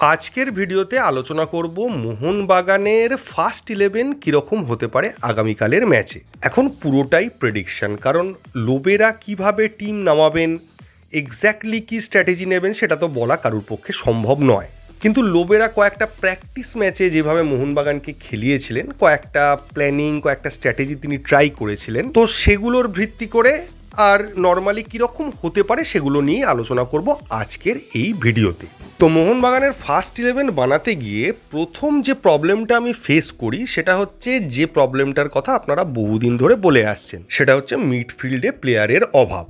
আজকের ভিডিওতে আলোচনা করব মোহনবাগানের ফার্স্ট 11 কীরকম হতে পারে আগামীকালের ম্যাচে। এখন পুরোটাই প্রেডিকশন, কারণ লোবেরা কিভাবে টিম নামাবেন, এক্স্যাক্টলি কী স্ট্র্যাটেজি নেবেন সেটা তো বলা কারুর পক্ষে সম্ভব নয়। কিন্তু লোবেরা কয়েকটা প্র্যাকটিস ম্যাচে যেভাবে মোহনবাগানকে খেলিয়েছিলেন, কয়েকটা প্ল্যানিং, কয়েকটা স্ট্র্যাটেজি তিনি ট্রাই করেছিলেন, তো সেগুলোর ভিত্তি করে আর নর্মালি কীরকম হতে পারে সেগুলো নিয়ে আলোচনা করব আজকের এই ভিডিওতে। তো মোহনবাগানের ফার্স্ট 11 বানাতে গিয়ে প্রথম যে প্রবলেমটা আমি ফেস করি সেটা হচ্ছে, যে প্রবলেমটার কথা আপনারা বহুদিন ধরে বলে আসছেন, সেটা হচ্ছে মিডফিল্ডে প্লেয়ারের অভাব।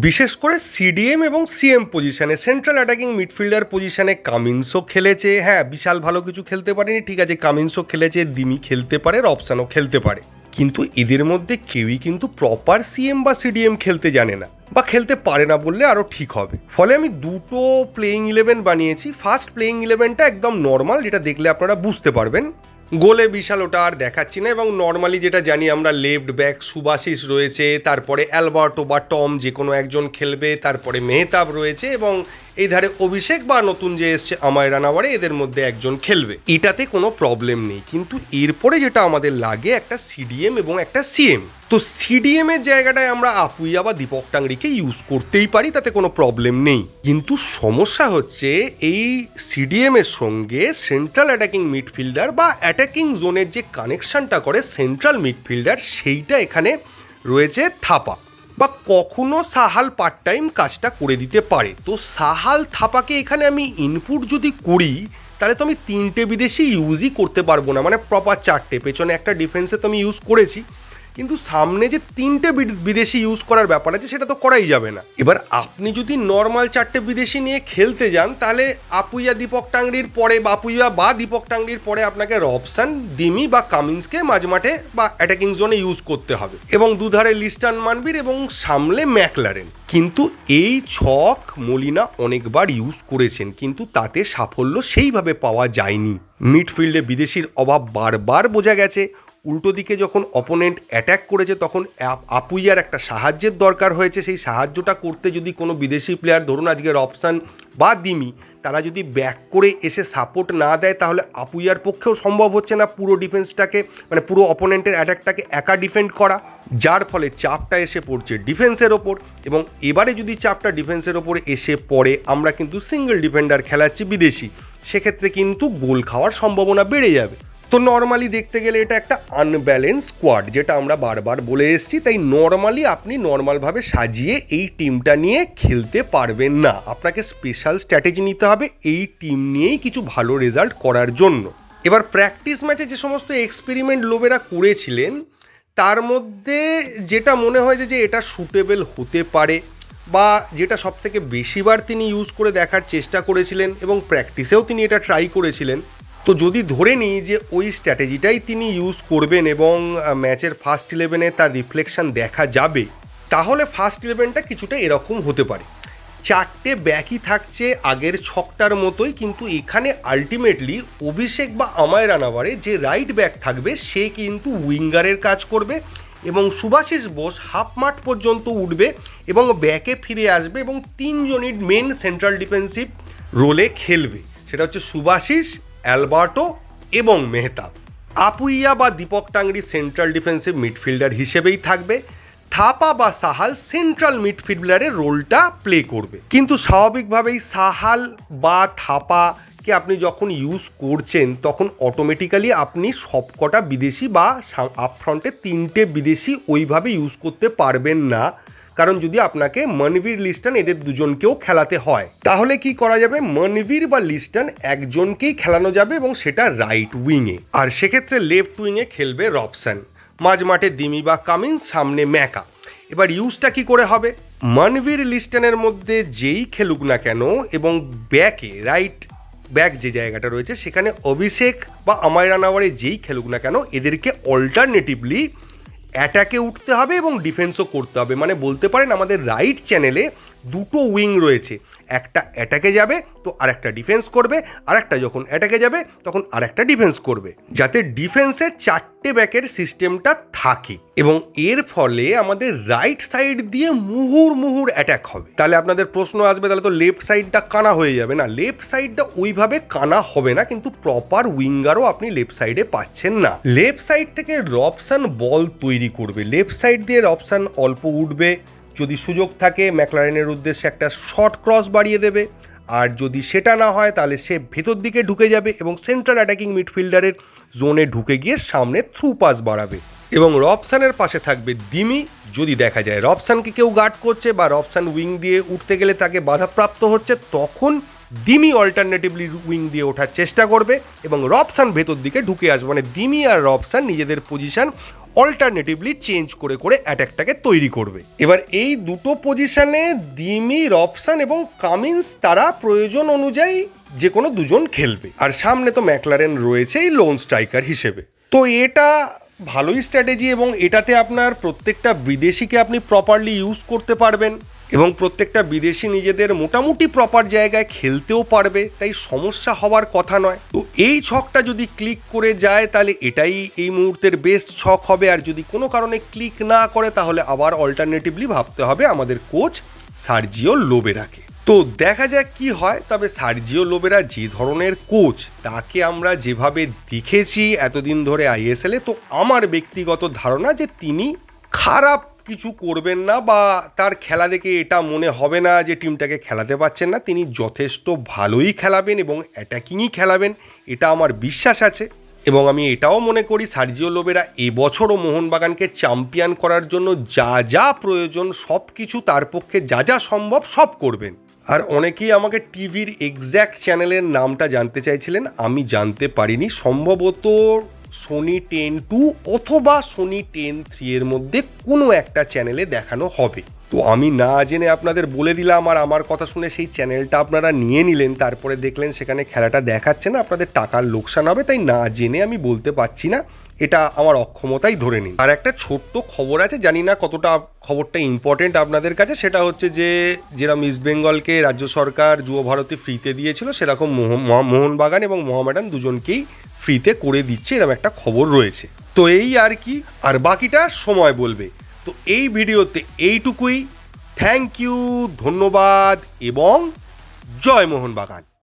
বিশেষ করে সিডিএম এবং সিএম পজিশনে, সেন্ট্রাল অ্যাটাকিং মিডফিল্ডার পজিশনে কামিন্সও খেলেছে। হ্যাঁ, বিশাল ভালো কিছু খেলতে পারেনি, ঠিক আছে, কামিন্সও খেলেছে, দিমি খেলতে পারে, রবসানও খেলতে পারে, কিন্তু এদের মধ্যে কেউই কিন্তু প্রপার সিএম বা সিডিএম খেলতে জানে না, বা খেলতে পারে না বললে আরও ঠিক হবে। ফলে আমি দুটো প্লেইং 11 বানিয়েছি। ফার্স্ট প্লেইং 11টা একদম নর্মাল, যেটা দেখলে আপনারা বুঝতে পারবেন। গোলে বিশাল ওটা আর দেখাচ্ছি না, এবং নর্মালি যেটা জানি আমরা, লেফট ব্যাক সুভাশিস রয়েছে, তারপরে অ্যালবার্টো বা টম যে কোনো একজন খেলবে, তারপরে মেহতাব রয়েছে, এবং এই ধারে অভিষেক বা নতুন যে এসছে আমায় রানাওয়ারে, এদের মধ্যে একজন খেলবে। এটাতে কোনো প্রবলেম নেই, কিন্তু এরপরে যেটা আমাদের লাগে, একটা সিডিএম এবং একটা সিএম। তো সিডিএম এর জায়গাটায় আমরা আপুইয়া বা দীপক টাংরিকে ইউজ করতেই পারি, তাতে কোনো প্রবলেম নেই। কিন্তু সমস্যা হচ্ছে এই সিডিএম এর সঙ্গে সেন্ট্রাল অ্যাটাকিং মিডফিল্ডার বা অ্যাটাকিং জোনের যে কানেকশনটা করে সেন্ট্রাল মিডফিল্ডার, সেইটা এখানে রয়েছে থাপা, বা কখনো সাহাল পার্ট টাইম কাজটা করে দিতে পারে। তো সাহাল থাপাকে এখানে আমি ইনপুট যদি করি, তাহলে তো আমি 3টে বিদেশি ইউজই করতে পারবো না, মানে প্রপার 4টে। পেছনে একটা ডিফেন্সে তো আমি ইউজ করেছি, কিন্তু সামনে যে 3টে বিদেশি ইউজ করার ব্যাপার আছে সেটা তো করাই যাবে না। এবার আপনি যদি নর্মাল 4টে বিদেশি নিয়ে খেলতে যান, তাহলে আপুইয়া দীপক টাংরির পরে, বা আপুইয়া বা দীপক টাংরির পরে আপনাকে রবসান, দিমি বা কামিন্সকে মাঝমাঠে বা অ্যাটাকিং জোনে ইউজ করতে হবে, এবং দুধারে লিস্টান মানবির এবং সামলে ম্যাকলারেন। কিন্তু এই ছক মলিনা অনেকবার ইউজ করেছেন, কিন্তু তাতে সাফল্য সেইভাবে পাওয়া যায়নি। মিডফিল্ডে বিদেশির অভাব বারবার বোঝা গেছে। উল্টো দিকে যখন অপোনেন্ট অ্যাট্যাক করেছে, তখন আপুইয়ার একটা সাহায্যের দরকার হয়েছে। সেই সাহায্যটা করতে যদি কোনো বিদেশি প্লেয়ার, ধরুন আজকে রবসান বা দিমি, তারা যদি ব্যাক করে এসে সাপোর্ট না দেয়, তাহলে আপুইয়ার পক্ষেও সম্ভব হচ্ছে না পুরো ডিফেন্সটাকে, মানে পুরো অপোনেন্টের অ্যাটাকটাকে একা ডিফেন্ড করা, যার ফলে চাপটা এসে পড়ছে ডিফেন্সের ওপর। এবং এবারে যদি চাপটা ডিফেন্সের ওপর এসে পড়ে, আমরা কিন্তু সিঙ্গেল ডিফেন্ডার খেলাচ্ছি বিদেশি, সেক্ষেত্রে কিন্তু গোল খাওয়ার সম্ভাবনা বেড়ে যাবে। তো নর্মালি দেখতে গেলে এটা একটা আনব্যালেন্স স্কোয়াড, যেটা আমরা বারবার বলে এসেছি। তাই নর্মালি আপনি নর্মালভাবে সাজিয়ে এই টিমটা নিয়ে খেলতে পারবেন না, আপনাকে স্পেশাল স্ট্র্যাটেজি নিতে হবে এই টিম নিয়েই কিছু ভালো রেজাল্ট করার জন্য। এবার প্র্যাকটিস ম্যাচে যে সমস্ত এক্সপেরিমেন্ট লোবেরা করেছিলেন, তার মধ্যে যেটা মনে হয় যে এটা সুটেবল হতে পারে, বা যেটা সবথেকে বেশিবার তিনি ইউজ করে দেখার চেষ্টা করেছিলেন এবং প্র্যাকটিসেও তিনি এটা ট্রাই করেছিলেন, তো যদি ধরে নিই যে ওই স্ট্র্যাটেজিটাই তিনি ইউজ করবেন এবং ম্যাচের ফার্স্ট 11-এ তার রিফ্লেকশন দেখা যাবে, তাহলে ফার্স্ট 11টা কিছুটা এরকম হতে পারে। 4টে ব্যাকই থাকছে আগের ছকটার মতোই, কিন্তু এখানে আলটিমেটলি অভিষেক বা আমায় রানাওয়ারে যে রাইট ব্যাক থাকবে, সে কিন্তু উইঙ্গারের কাজ করবে, এবং সুভাশিস বোস হাফ মাঠ পর্যন্ত উঠবে এবং ব্যাকে ফিরে আসবে, এবং 3জনই মেন সেন্ট্রাল ডিফেন্সিভ রোলে খেলবে। সেটা হচ্ছে সুভাশিস, অ্যালবার্টো এবং মেহতাব। আপুইয়া বা Deepak Tangri central defensive midfielder হিসেবেই থাকবে। থাপা বা সাহাল সেন্ট্রাল মিডফিল্ডারের রোলটা প্লে করবে। কিন্তু স্বাভাবিকভাবেই সাহাল বা থাপাকে আপনি যখন ইউজ করছেন, তখন অটোমেটিক্যালি আপনি সবকটা বিদেশি বা আপফ্রন্টে 3টে বিদেশি ওইভাবে ইউজ করতে পারবেন না, কারণ যদি আপনাকে মনভীর, লিস্টন এদের দুজনকেও খেলাতে হয়, তাহলে কি করা যাবে, মনভীর বা লিস্টন একজনকেই খেলানো যাবে, এবং সেটা রাইট উইংয়ে। আর সেক্ষেত্রে লেফট উইংয়ে খেলবে রবসান, মাঝমাঠে দিমি বা কামিন্স, সামনে ম্যাকা। এবার ইউজটা কি করে হবে, মনভীর লিস্টনের মধ্যে যেই খেলুক না কেন, এবং ব্যাকে রাইট ব্যাক যে জায়গাটা রয়েছে সেখানে অভিষেক বা আমায় রানাওয়ারে যেই খেলুক না কেন, এদেরকে অল্টারনেটিভলি অ্যাটাকে উঠতে হবে এবং ডিফেন্সও করতে হবে। মানে বলতে পারেন আমাদের রাইট চ্যানেলে দুটো উইং রয়েছে, একটা অ্যাটাকে যাবে তো আরেকটা ডিফেন্স করবে, আরেকটা যখন অ্যাটাকে যাবে তখন আরেকটা ডিফেন্স করবে, যাতে ডিফেন্সের 4টে ব্যাকের সিস্টেমটা থাকে। এবং এর ফলে আমাদের রাইট সাইড দিয়ে মুহুর্মুহুর অ্যাটাক হবে। তাহলে আপনাদের প্রশ্ন আসবে, তাহলে তো লেফট সাইডটা কানা হয়ে যাবে। না, লেফট সাইডটা ওইভাবে কানা হবে না, কিন্তু প্রপার উইঙ্গারও আপনি লেফট সাইডে পাচ্ছেন না। লেফট সাইড থেকে রবসান বল তৈরি করবে, লেফট সাইড দিয়ে রবসান অল্প উঠবে, যদি সুযোগ থাকে ম্যাকলারেনের উদ্দেশ্যে একটা শর্ট ক্রস বাড়িয়ে দেবে, আর যদি সেটা না হয় তাহলে সে ভেতর দিকে ঢুকে যাবে এবং সেন্ট্রাল অ্যাটাকিং মিডফিল্ডারের জোনে ঢুকে গিয়ে সামনে থ্রু পাস বাড়াবে। এবং রবসানের পাশে থাকবে দিমি। যদি দেখা যায় রবসানকে কেউ গার্ড করছে বা রবসান উইং দিয়ে উঠতে গেলে তাকে বাধাপ্রাপ্ত হচ্ছে, তখন দিমি অল্টারনেটিভলি উইং দিয়ে ওঠার চেষ্টা করবে এবং রবসান ভেতর দিকে ঢুকে আসবে। মানে দিমি আর রবসান নিজেদের পজিশন অল্টারনেটিভলি চেঞ্জ করে করে অ্যাটাকটাকে তৈরি করবে। এবার এই দুটো পজিশনে দিমি, রবসান এবং কামিন্স তারা প্রয়োজন অনুযায়ী যে কোনো দুজন খেলবে। আর সামনে তো ম্যাকলারেন রয়েছে এই লোন স্ট্রাইকার হিসেবে। তো এটা ভালোই স্ট্র্যাটেজি এবং এটাতে আপনার প্রত্যেকটা বিদেশিকে আপনি প্রপারলি ইউজ করতে পারবেন এবং প্রত্যেকটা বিদেশি নিজেদের মোটামুটি প্রপার জায়গায় খেলতেও পারবে, তাই সমস্যা হওয়ার কথা নয়। তো এই ছকটা যদি ক্লিক করে যায় তাহলে এটাই এই মুহূর্তের বেস্ট ছক হবে। আর যদি কোনো কারণে ক্লিক না করে তাহলে আবার অল্টারনেটিভলি ভাবতে হবে আমাদের কোচ সার্জিও লোবেরাকে। তো দেখা যাক কি হয়। তবে সার্জিও লোবেরা যে ধরনের কোচ, তাকে আমরা যেভাবে দেখেছি এতদিন ধরে আইএসএলে, তো আমার ব্যক্তিগত ধারণা যে তিনি খারাপ কিছু করবেন না বা তার খেলা দেখে এটা মনে হবে না যে টিমটাকে খেলাতে পারছেন না। তিনি যথেষ্ট ভালোই খেলাবেন এবং অ্যাটাকিংই খেলাবেন, এটা আমার বিশ্বাস আছে। এবং আমি এটাও মনে করি সার্জিও লোবেরা এবছরও মোহনবাগানকে চ্যাম্পিয়ন করার জন্য যা যা প্রয়োজন সব কিছু তার পক্ষে যা যা সম্ভব সব করবেন। আর অনেকেই আমাকে টিভির এক্স্যাক্ট চ্যানেলের নামটা জানতে চাইছিলেন, আমি জানতে পারিনি। সম্ভবত সোনি 10-2 অথবা সোনি 10-3 এর মধ্যে কোনো একটা চ্যানেলে দেখানো হবে। তো আমি না জেনে আপনাদের বলে দিলাম, আর আমার কথা শুনে সেই চ্যানেলটা আপনারা নিয়ে নিলেন, তারপরে দেখলেন সেখানে খেলাটা দেখাচ্ছে না, আপনাদের টাকার লোকসান হবে। তাই না জেনে আমি বলতে পারছি না, এটা আমার অক্ষমতাই ধরে নিন। আর একটা ছোট্ট খবর আছে, জানি না কতটা খবরটা ইম্পর্টেন্ট আপনাদের কাছে, সেটা হচ্ছে যে যেরকম ইস্ট বেঙ্গলকে রাজ্য সরকার যুব ভারতী ফ্রিতে দিয়েছিল, সেরকম মোহনবাগান এবং মোহামেডান দুজনকেই ফ্রিতে করে দিচ্ছে, এরকম একটা খবর রয়েছে। তো এই আর কি, আর বাকিটা সময় বলবে। তো এই ভিডিওতে এইটুকুই। থ্যাংক ইউ, ধন্যবাদ এবং জয় মোহনবাগান।